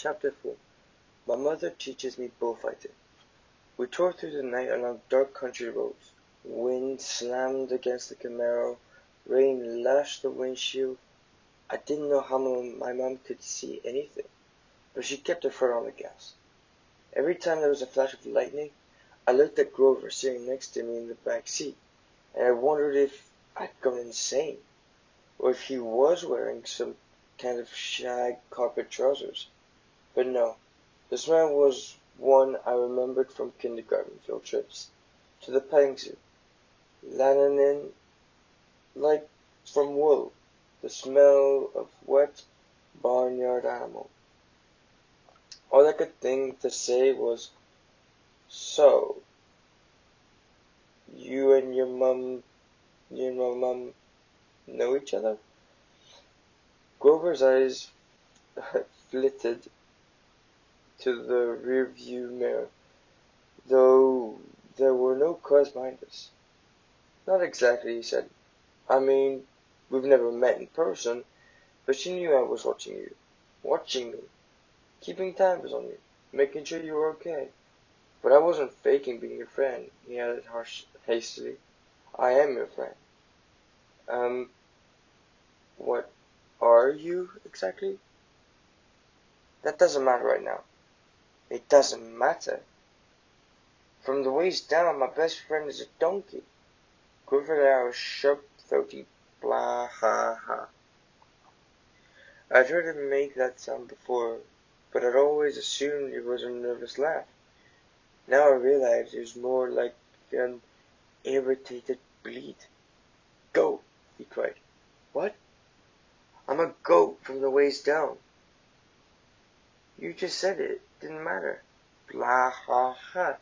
Chapter 4. My mother teaches me bullfighting. We tore through the night along dark country roads. Wind slammed against the Camaro. Rain lashed the windshield. I didn't know how my mom could see anything, but she kept her foot on the gas. Every time there was a flash of lightning, I looked at Grover sitting next to me in the back seat, and I wondered if I'd gone insane, or if he was wearing some kind of shag carpet trousers. But no, the smell was one I remembered from kindergarten field trips to the petting zoo. Lanolin, like from wool, the smell of wet barnyard animal. All I could think to say was, "So, you and your mum know each other?" Grover's eyes flitted to the rear-view mirror, though there were no cars behind us. "Not exactly," he said. "I mean, we've never met in person, but she knew I was watching you. Watching me. Keeping tabs on you. Making sure you were okay. But I wasn't faking being your friend," he added hastily. "I am your friend." Um, what are you, exactly? That doesn't matter right now. It doesn't matter. From the waist down, my best friend is a donkey. Grover let out a sharp, throaty blah ha ha. I'd heard him make that sound before, but I'd always assumed it was a nervous laugh. Now I realized it was more like an irritated bleat. "Go!" he cried. "What?" "I'm a goat from the waist down." "You just said it. Didn't matter." Blah ha ha.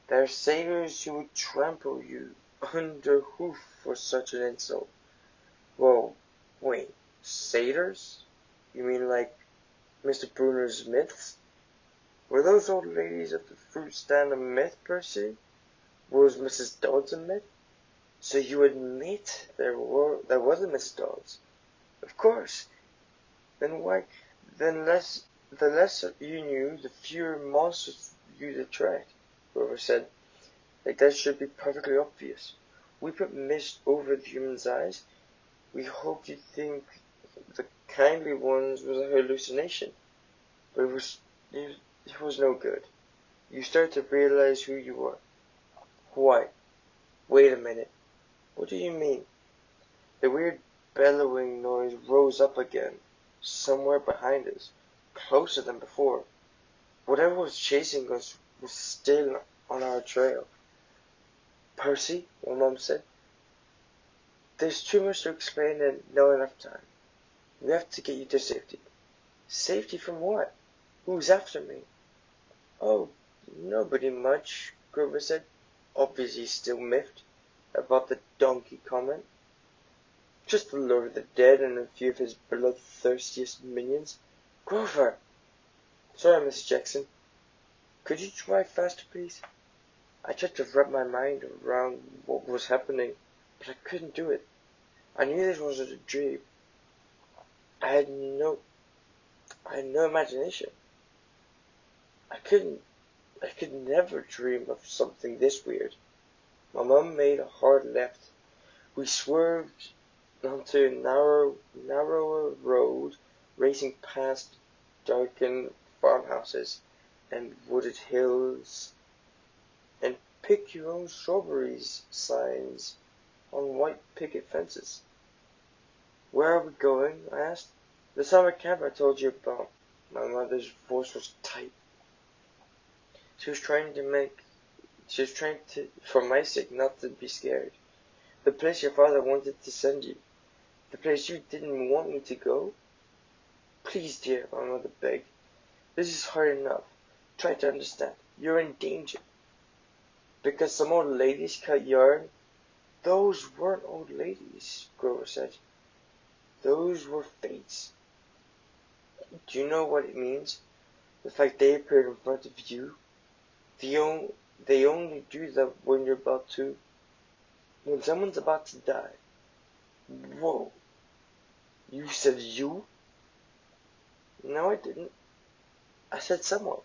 There are sailors who would trample you under hoof for such an insult. Whoa, wait, satyrs? You mean like Mr. Bruner's myths? Were those old ladies at the fruit stand a myth, Percy? Was Mrs. Dodds a myth? So you admit there was a Miss Dodds? Of course. Then why? Then the less you knew, the fewer monsters you'd attract, Grover said. Like that should be perfectly obvious. We put mist over the human's eyes. We hoped you'd think the kindly ones was a hallucination. But it was no good. You start to realize who you were. Why? Wait a minute. What do you mean? The weird bellowing noise rose up again, somewhere behind us, closer than before. Whatever was chasing us was still on our trail. "Percy," my mom said, "there's too much to explain and not enough time. We have to get you to safety." "Safety from what? Who's after me?" "Oh, nobody much," Grover said, obviously still miffed about the donkey comment. "Just the Lord of the Dead and a few of his bloodthirstiest minions." "Grover!" "Sorry, Miss Jackson. Could you drive faster, please?" I tried to wrap my mind around what was happening, but I couldn't do it. I knew this wasn't a dream. I had no imagination. I could never dream of something this weird. My mum made a hard left. We swerved onto a narrower road, racing past darkened farmhouses and wooded hills, and pick your own strawberries signs on white picket fences. "Where are we going?" I asked. "The summer camp I told you about." My mother's voice was tight. She was trying to, for my sake, not to be scared. "The place your father wanted to send you. The place you didn't want me to go." "Please, dear," my mother begged. "This is hard enough. Try to understand. You're in danger. Because some old ladies cut yarn." "Those weren't old ladies," Grover said. "Those were fates." "Do you know what it means? The fact they appeared in front of you? They only do that when someone's about to die." "Whoa. You said you?" "No, I didn't. I said someone.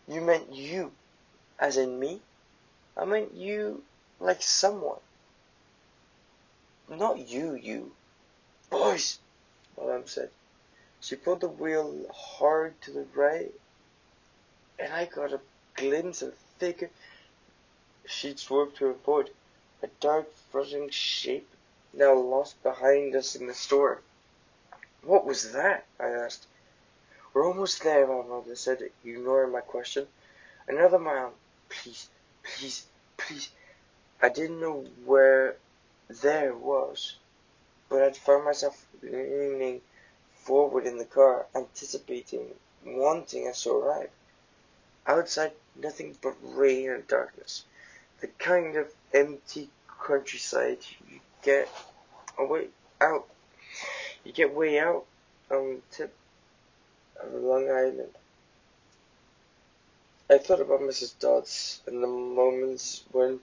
You meant you, as in me? I meant you like someone. Not you. Boys, my mom said. She pulled the wheel hard to the right, and I got a glimpse of a figure. She'd swerved to avoid a dark, fluttering shape now lost behind us in the store. What was that? I asked. We're almost there, my mother said, ignoring my question. Another mile. Please. I didn't know where there was, but I'd found myself leaning forward in the car, anticipating, wanting us to arrive. Outside, nothing but rain and darkness. The kind of empty countryside you get away out. You get way out on the tip of Long Island. I thought about Mrs. Dodds and the moments when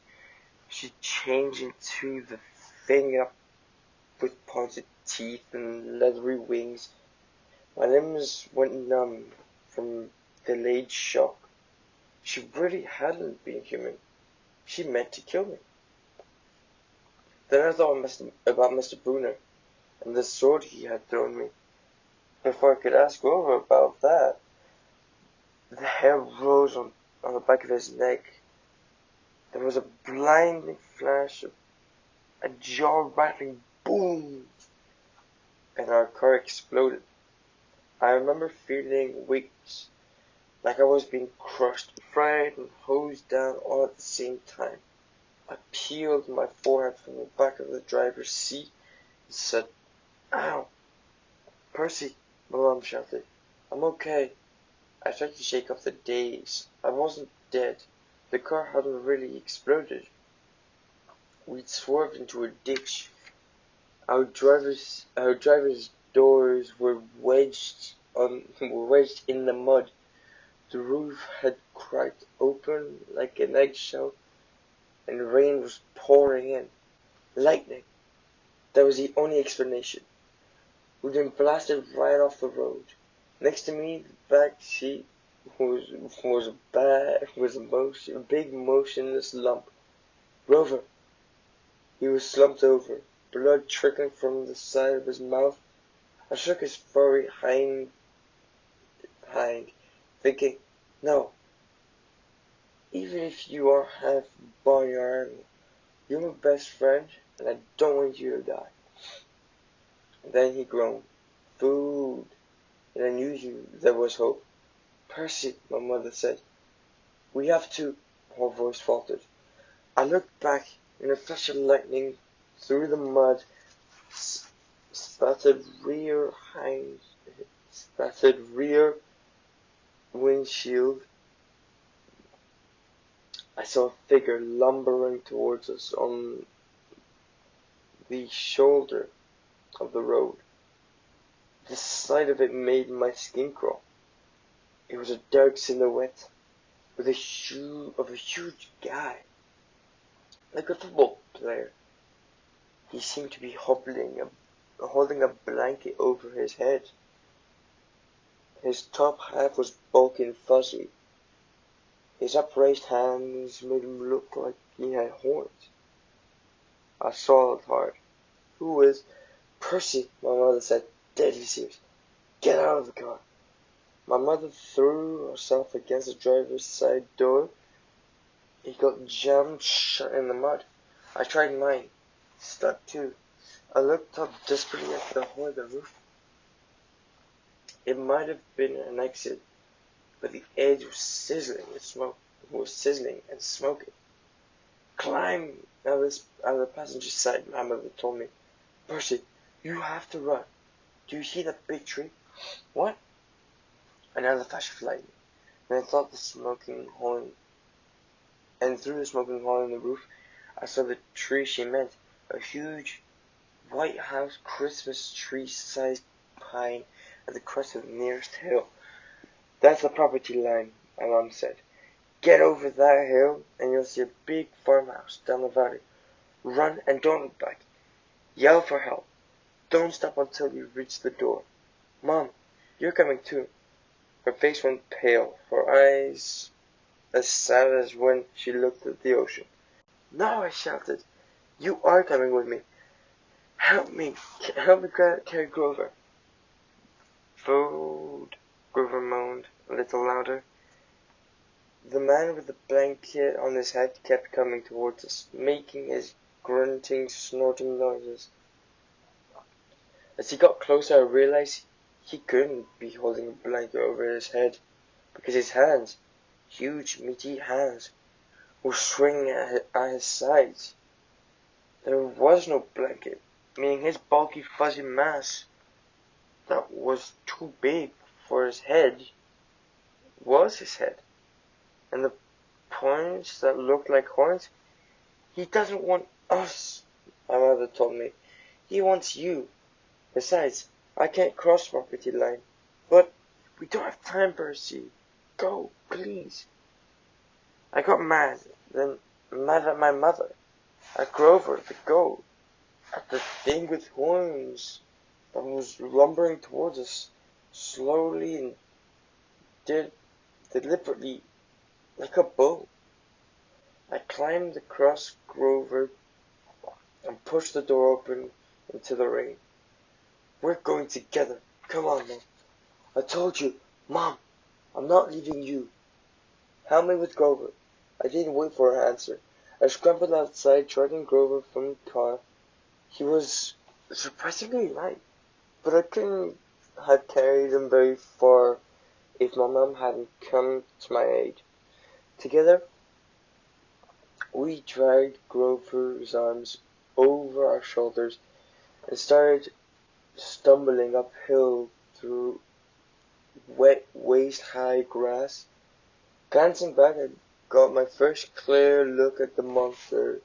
she changed into the thing up with pointed teeth and leathery wings. My limbs went numb from delayed shock. She really hadn't been human. She meant to kill me. Then I thought about Mr. Brunner and the sword he had thrown me. Before I could ask over about that, the hair rose on the back of his neck. There was a blinding flash, a jaw-rattling boom, and our car exploded. I remember feeling weeks, like I was being crushed, fried, and hosed down all at the same time. I peeled my forehead from the back of the driver's seat and said, Ow! Percy, my mom shouted. I'm okay. I tried to shake off the daze. I wasn't dead. The car hadn't really exploded. We'd swerved into a ditch. Our driver's doors were wedged in the mud. The roof had cracked open like an eggshell, and rain was pouring in. Lightning. That was the only explanation. We'd been blasted right off the road. Next to me, the back seat was a big motionless lump. Rover. He was slumped over, blood trickling from the side of his mouth. I shook his furry hind, thinking, no, even if you are half barnyard animal, you're my best friend, and I don't want you to die. And then he groaned, food, and I knew there was hope. Percy, my mother said, we have to, her voice faltered. I looked back in a flash of lightning through the mud, spattered rear windshield. I saw a figure lumbering towards us on the shoulder of the road. The sight of it made my skin crawl. It was a dark silhouette with a huge guy, like a football player. He seemed to be holding a blanket over his head. His top half was bulky and fuzzy. His upraised hands made him look like he had horns. I swallowed hard. Who is Percy? My mother said, deadly serious. Get out of the car. My mother threw herself against the driver's side door. It got jammed shut in the mud. I tried mine. Stuck too. I looked up desperately at the hole in the roof. It might have been an exit, but the edge was sizzling and smoking. Climb out of the passenger side, my mother told me. Percy, you have to run. Do you see that big tree? What? Another flash of lightning. And I thought through the smoking hole in the roof, I saw the tree she meant. A huge White House Christmas tree-sized pine at the crest of the nearest hill. That's the property line, my mom said. Get over that hill and you'll see a big farmhouse down the valley. Run and don't look back. Yell for help. Don't stop until you reach the door. Mom, you're coming too. Her face went pale, her eyes as sad as when she looked at the ocean. "No!" I shouted. "You are coming with me. Help me! Help me carry Grover." "Food," Grover moaned, a little louder. The man with the blanket on his head kept coming towards us, making his grunting, snorting noises. As he got closer, I realized he couldn't be holding a blanket over his head, because his hands, huge, meaty hands, were swinging at his sides. There was no blanket, meaning his bulky, fuzzy mass that was too big for his head was his head. And the points that looked like horns, "He doesn't want us," my mother told me. "He wants you. Besides, I can't cross the property line." "But we don't have time, Percy. Go, please." I got mad, then mad at my mother, at Grover, the goat, at the thing with horns that was lumbering towards us, slowly and deliberately, like a bull. I climbed across Grover and pushed the door open into the rain. "We're going together. Come on, Mom." "I told you, Mom, I'm not leaving you." "Help me with Grover." I didn't wait for her answer. I scrambled outside, dragging Grover from the car. He was surprisingly light, but I couldn't have carried him very far if my mom hadn't come to my aid. Together, we dragged Grover's arms over our shoulders and started stumbling uphill through wet, waist-high grass. Glancing back, I got my first clear look at the monster.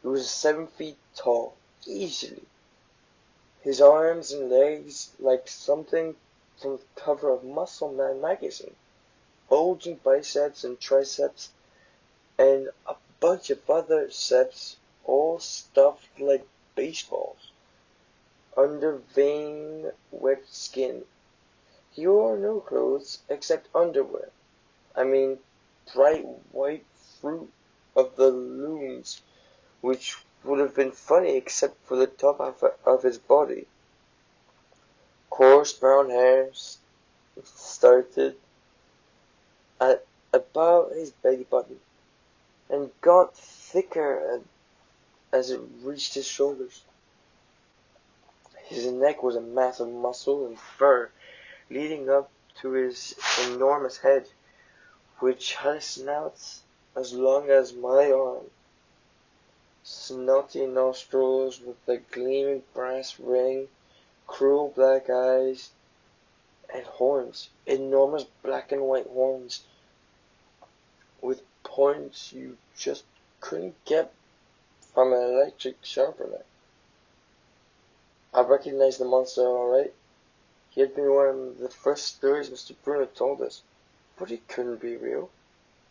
He was 7 feet tall, easily. His arms and legs like something from the cover of Muscle Man magazine. Bulging biceps and triceps, and a bunch of other ceps, all stuffed like baseballs under vein wet skin. He wore no clothes except underwear. I mean, bright white fruit of the looms, which would have been funny except for the top half of his body. Coarse brown hair started at about his belly button and got thicker as it reached his shoulders. His neck was a mass of muscle and fur leading up to his enormous head, which had a snout as long as my arm, snotty nostrils with a gleaming brass ring, cruel black eyes, and horns, enormous black and white horns, with points you just couldn't get from an electric sharpener. I recognized the monster all right. He had been one of the first stories Mr. Bruno told us, but it couldn't be real.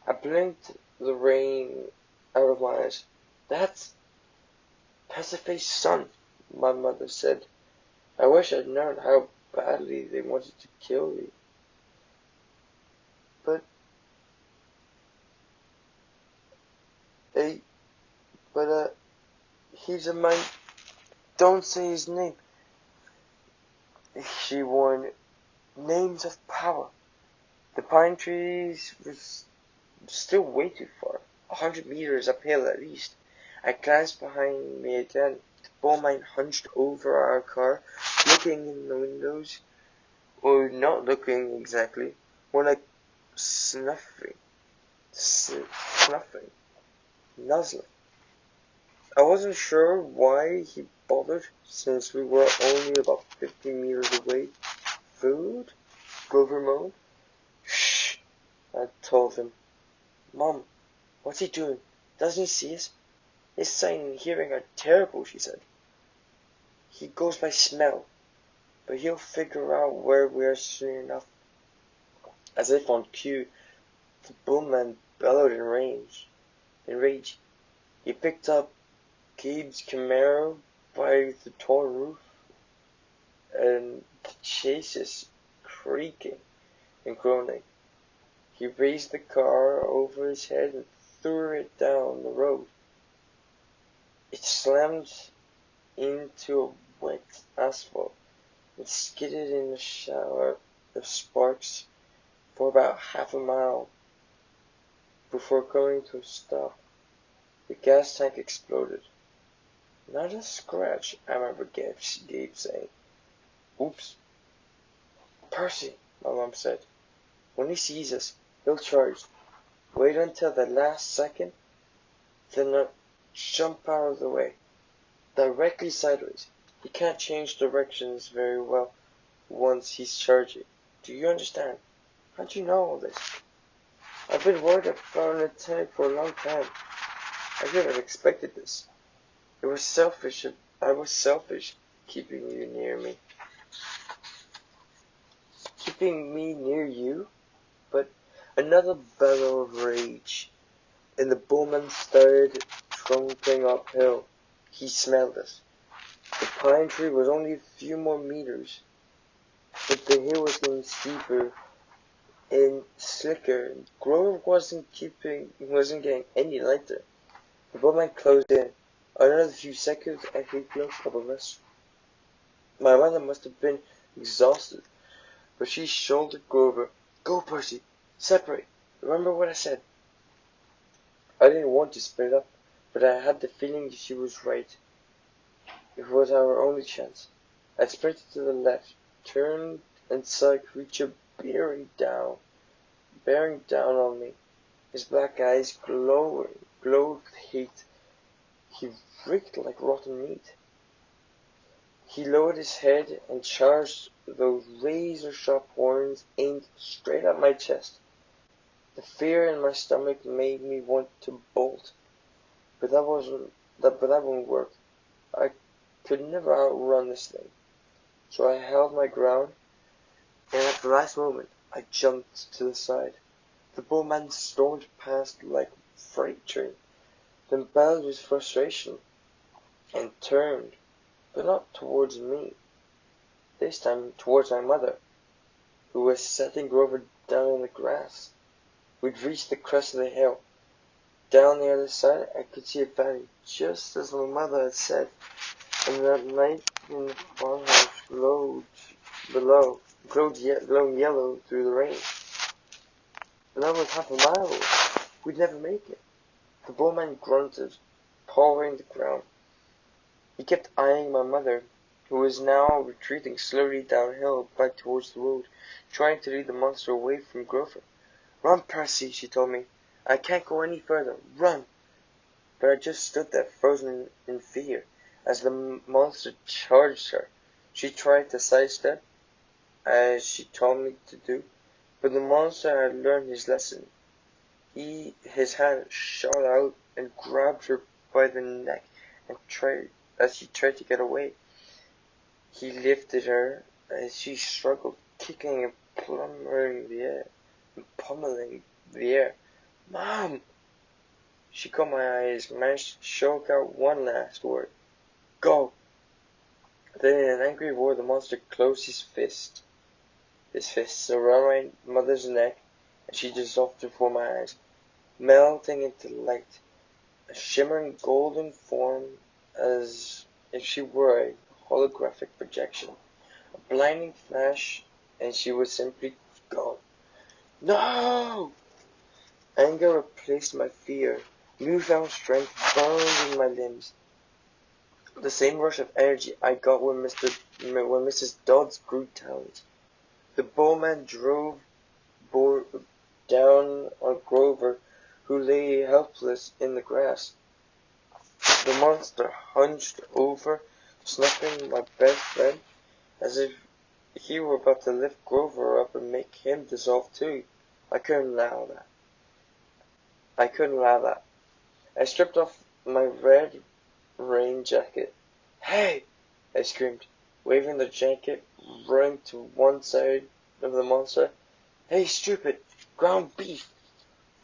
I blinked the rain out of my eyes. "That's Percy's son," my mother said. "I wish I'd known how badly they wanted to kill you." But, eh, but, he's a man. Don't say his name. She warned. Names of power. The pine trees was still way too far. 100 meters uphill at least. I glanced behind me again. The bull mine hunched over our car, looking in the windows, or not looking exactly, more like snuffing, nuzzling. I wasn't sure why he bothered, since we were only about 50 meters away. "Food?" Grover moaned. "Shh," I told him. "Mom, what's he doing? Doesn't he see us?" "His sight and hearing are terrible," she said. "He goes by smell, but he'll figure out where we are soon enough." As if on cue, the bullman bellowed in rage. He picked up Gabe's Camaro by the torn roof, and the chases creaking. and groaning. He raised the car over his head and threw it down the road. It slammed into a wet asphalt and skidded in a shower of sparks for about half a mile before coming to a stop. The gas tank exploded. Not a scratch, I remember Gabe saying. Oops. Percy, my mom said. When he sees us, he'll charge. Wait until the last second, then jump out of the way. Directly sideways. He can't change directions very well once he's charging. Do you understand? How'd you know all this? I've been worried about an attack for a long time. I could have expected this. It was selfish. I was selfish keeping you near me. Keeping me near you? But another bellow of rage, and the bowman started trundling uphill. He smelled us. The pine tree was only a few more meters, but the hill was getting steeper and slicker. Grover wasn't getting any lighter. The bowman closed in. Another few seconds and he looked up at us. My mother must have been exhausted, but she shouldered Grover. Go, Percy. Separate. Remember what I said. I didn't want to split up, but I had the feeling she was right. It was our only chance. I sprinted to the left, turned and saw a creature bearing down on me. His black eyes glowed with hate. He reeked like rotten meat. He lowered his head and charged those razor-sharp horns aimed straight at my chest. The fear in my stomach made me want to bolt, but that wouldn't work. I could never outrun this thing. So I held my ground, and at the last moment, I jumped to the side. The bowman stormed past like a freight train, then bellowed with frustration, and turned, but not towards me. This time towards my mother, who was setting Grover down in the grass. We'd reached the crest of the hill. Down the other side, I could see a valley, just as my mother had said, and that night in the farmhouse glowed glowing yellow through the rain. But that was half a mile away. We'd never make it. The bowman grunted, pawing the ground. He kept eyeing my mother, who was now retreating slowly downhill back towards the road, trying to lead the monster away from Grover. Run, Percy, she told me. I can't go any further. Run! But I just stood there, frozen in fear, as the monster charged her. She tried to sidestep, as she told me to do, but the monster had learned his lesson. His hand shot out and grabbed her by the neck as she tried to get away. He lifted her as she struggled, kicking and pummeling the air. Mom! She caught my eyes, managed to choke out one last word. Go! Then in an angry roar, the monster closed his fists around my mother's neck, and she dissolved before my eyes, melting into light, a shimmering golden form as if she were a holographic projection. A blinding flash, and she was simply gone. No! Anger replaced my fear. Newfound strength burned in my limbs. The same rush of energy I got when Mrs. Dodd's grew talent. The bowman bore down on Grover, who lay helpless in the grass. The monster hunched over, snuffing my best friend, as if he were about to lift Grover up and make him dissolve too. I couldn't allow that. I stripped off my red rain jacket. Hey! I screamed, waving the jacket, running to one side of the monster. Hey, stupid! Ground beef!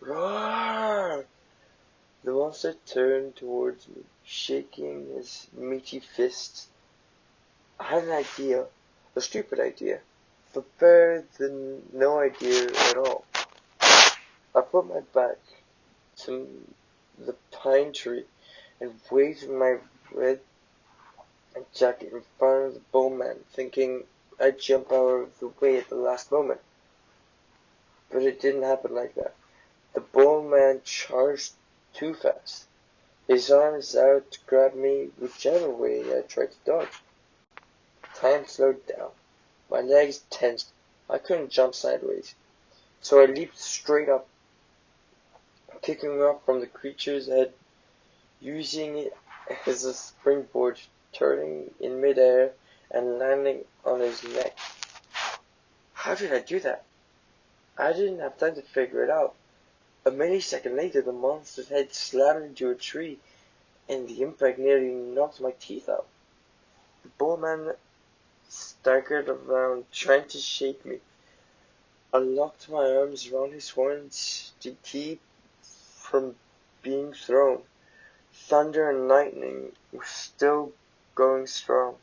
Roar! The monster turned towards me, shaking his meaty fists. I had an idea, a stupid idea. but better than no idea at all. I put my back to the pine tree and waved my red jacket in front of the bowman, thinking I'd jump out of the way at the last moment. But it didn't happen like that. The bowman charged too fast. His arms out to grab me whichever way I tried to dodge. Time slowed down. My legs tensed. I couldn't jump sideways. So I leaped straight up, kicking up from the creature's head, using it as a springboard, turning in midair and landing on his neck. How did I do that? I didn't have time to figure it out. A millisecond later, the monster's head slammed into a tree, and the impact nearly knocked my teeth out. The bowman staggered around, trying to shake me. I locked my arms around his horns to keep from being thrown. Thunder and lightning were still going strong.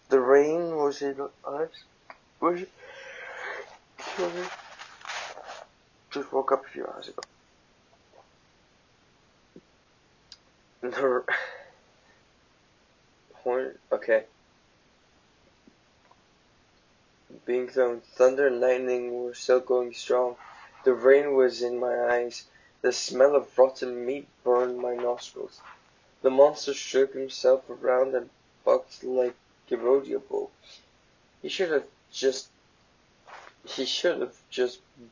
The rain was in us. Just woke up a few hours ago. The horn. Okay. Being thrown. Thunder and lightning were still going strong. The rain was in my eyes. The smell of rotten meat burned my nostrils. The monster shook himself around and bucked like a rodeo bull. He should have just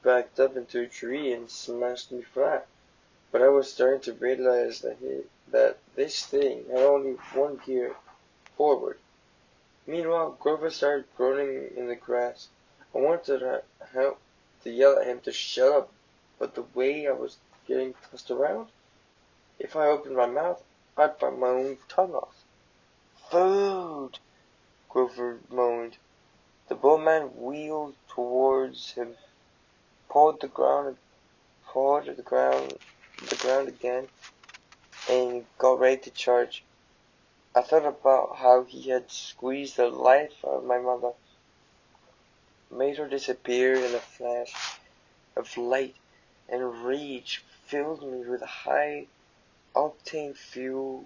backed up into a tree and smashed me flat. But I was starting to realize that this thing had only one gear, forward. Meanwhile, Grover started groaning in the grass. I wanted to yell at him to shut up, but the way I was getting tossed around, if I opened my mouth, I'd bite my own tongue off. Food! Grover moaned. The bowman wheeled towards him, pawed the ground again, and got ready to charge. I thought about how he had squeezed the life out of my mother, made her disappear in a flash of light, and rage filled me with high octane fuel.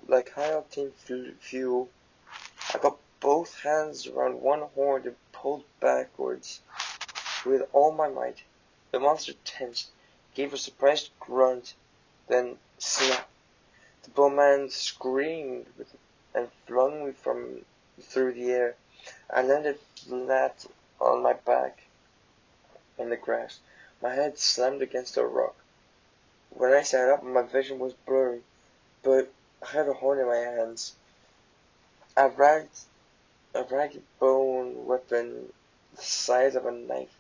I got both hands around one horn and pulled backwards with all my might. The monster tensed, gave a surprised grunt, then snap. The bowman screamed and flung me through the air. I landed flat on my back in the grass. My head slammed against a rock. When I sat up, my vision was blurry, but I had a horn in my hands. A ragged bone weapon the size of a knife.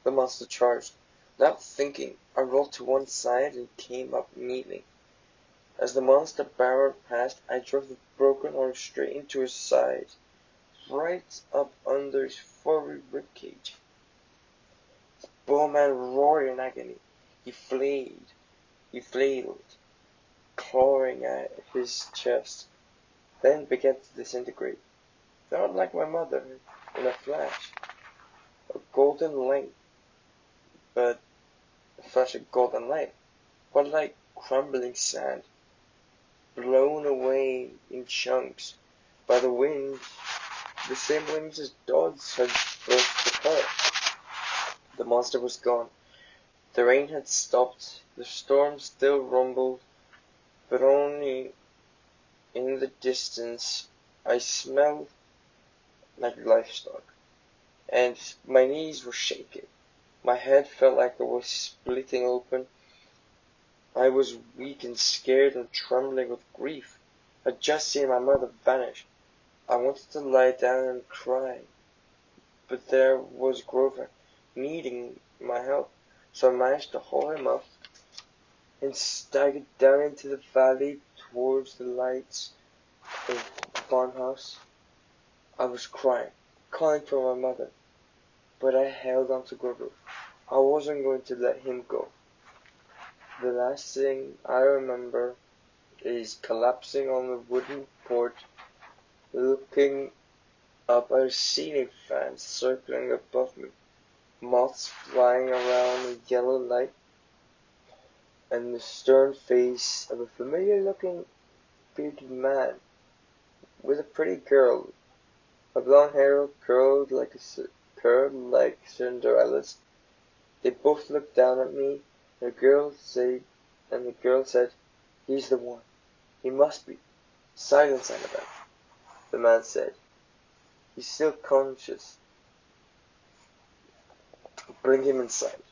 The monster charged. Without thinking, I rolled to one side and came up neatly. As the monster barreled past, I drove the broken horn straight into his side, right up under his furry ribcage. The bowman roared in agony. He flailed, clawing at his chest, then began to disintegrate. Not like my mother, in a flash. A golden light, but a flash of golden light, but like crumbling sand, blown away in chunks by the wind, the same winds as dogs had burst apart. The monster was gone. The rain had stopped. The storm still rumbled, but only in the distance. I smelled like livestock, and my knees were shaking. My head felt like it was splitting open. I was weak and scared and trembling with grief. I'd just seen my mother vanish. I wanted to lie down and cry, but there was Grover, needing my help, so I managed to hold him up and staggered down into the valley towards the lights of the farmhouse. I was crying, calling for my mother, but I held on to Grover. I wasn't going to let him go. The last thing I remember is collapsing on the wooden porch, looking up a ceiling fan circling above me, moths flying around in yellow light, and the stern face of a familiar-looking bearded man with a pretty girl, her blonde hair curled like Cinderella's. They both looked down at me, and the girl said, "He's the one. He must be." "Silence, Annabelle," the man said. "He's still conscious. Bring him inside."